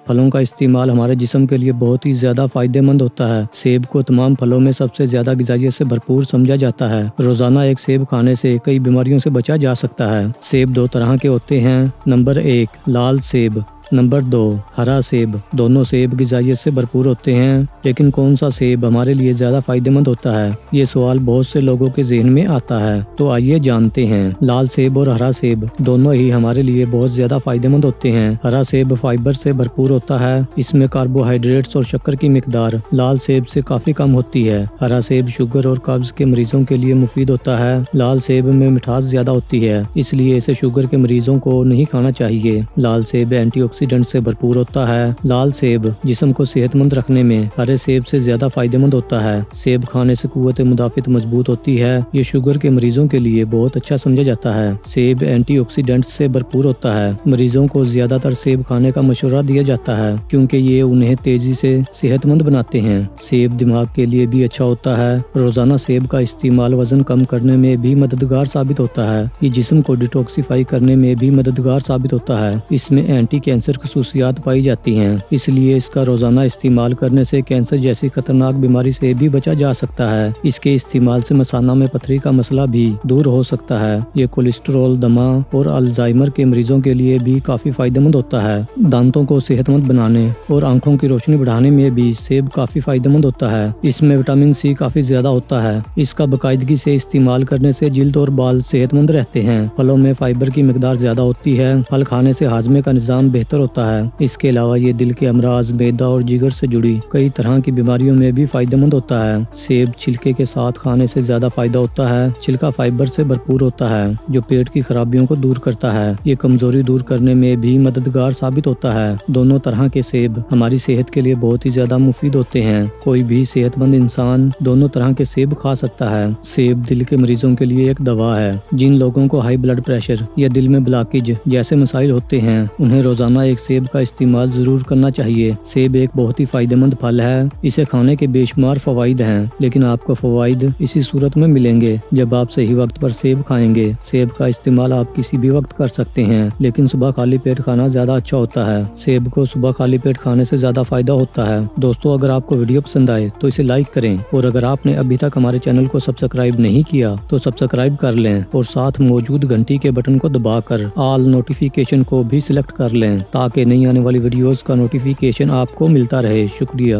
फलों का इस्तेमाल हमारे जिस्म के लिए बहुत ही ज़्यादा फ़ायदेमंद होता है। सेब को तमाम फलों में सबसे ज़्यादा ग़िज़ाइयत से भरपूर समझा जाता है। रोज़ाना एक सेब खाने से कई बीमारियों से बचा जा सकता है। सेब दो तरह के होते हैं। नंबर 1 लाल सेब, नंबर 2 हरा सेब। दोनों सेब ग़िज़ाइयत से भरपूर होते हैं, लेकिन कौन सा सेब हमारे लिए ज़्यादा फ़ायदेमंद होता है, ये सवाल बहुत से लोगों के ज़हन में आता है। तो आइए जानते हैं। लाल सेब और हरा सेब दोनों ही हमारे लिए बहुत ज़्यादा फ़ायदेमंद होते हैं। हरा सेब फाइबर से भरपूर होता है। इसमें कार्बोहाइड्रेट्स और शक्कर की मिकदार लाल सेब से काफ़ी कम होती है। हरा सेब शुगर और कब्ज़ के मरीजों के लिए मुफीद होता है। लाल सेब में मिठास ज़्यादा होती है, इसलिए इसे शुगर के मरीजों को नहीं खाना चाहिए। लाल सेब एंटीऑक्सीडेंट से भरपूर होता है। लाल सेब जिस्म को सेहतमंद रखने में हरे सेब से ज्यादा फायदेमंद होता है। सेब खाने से कुव्वत मुदाफ़ित मजबूत होती है। ये शुगर के मरीजों के लिए बहुत अच्छा समझा जाता है। सेब एंटीऑक्सीडेंट्स से भरपूर होता है। मरीजों को ज्यादातर सेब खाने का मशवरा दिया जाता है, क्योंकि ये उन्हें तेजी से सेहतमंद बनाते हैं। सेब दिमाग के लिए भी अच्छा होता है। रोजाना सेब का इस्तेमाल वजन कम करने में भी मददगार साबित होता है। ये जिस्म को डिटॉक्सिफाई करने में भी मददगार साबित होता है। इसमें एंटी कैंसर खसूसियात पाई जाती हैं, इसलिए इसका रोजाना इस्तेमाल करने से कैंसर जैसी खतरनाक बीमारी से भी बचा जा सकता है। इसके इस्तेमाल से मसाना में पथरी का मसला भी दूर हो सकता है। ये कोलेस्ट्रॉल, दमा और अल्जाइमर के मरीजों के लिए भी काफी फायदेमंद होता है। दांतों को सेहतमंद बनाने और आंखों की रोशनी बढ़ाने में भी सेब काफी फायदेमंद होता है। इसमें विटामिन सी काफी ज्यादा होता है। इसका बाकायदगी से इस्तेमाल करने से जिल्द और बाल सेहतमंद रहते हैं। फलों में फाइबर की मिकदार ज्यादा होती है। फल खाने से हाजमे का निजाम बेहतर होता है। इसके अलावा ये दिल के अमराज, मैदा और जिगर से जुड़ी कई तरह की बीमारियों में भी फायदेमंद होता है। सेब छिलके के साथ खाने से ज्यादा फायदा होता है। छिलका फाइबर से भरपूर होता है, जो पेट की खराबियों को दूर करता है। ये कमजोरी दूर करने में भी मददगार साबित होता है। दोनों तरह के सेब हमारी सेहत के लिए बहुत ही ज्यादा मुफीद होते हैं। कोई भी सेहतमंद इंसान दोनों तरह के सेब खा सकता है। सेब दिल के मरीजों के लिए एक दवा है। जिन लोगों को हाई ब्लड प्रेशर या दिल में ब्लॉकेज जैसे मसाइल होते हैं, उन्हें रोजाना एक सेब का इस्तेमाल जरूर करना चाहिए। सेब एक बहुत ही फायदेमंद फल है। इसे खाने के बेशुमार फवाइद हैं, लेकिन आपको फवाइद इसी सूरत में मिलेंगे जब आप सही वक्त पर सेब खाएंगे। सेब का इस्तेमाल आप किसी भी वक्त कर सकते हैं, लेकिन सुबह खाली पेट खाना ज्यादा अच्छा होता है। सेब को सुबह खाली पेट खाने से ज्यादा फायदा होता है। दोस्तों, अगर आपको वीडियो पसंद आए तो इसे लाइक करें, और अगर आपने अभी तक हमारे चैनल को सब्सक्राइब नहीं किया तो सब्सक्राइब कर लें, और साथ मौजूद घंटी के बटन को दबाकर ऑल नोटिफिकेशन को भी सिलेक्ट कर लें, ताकि नई आने वाली वीडियोस का नोटिफिकेशन आपको मिलता रहे। शुक्रिया।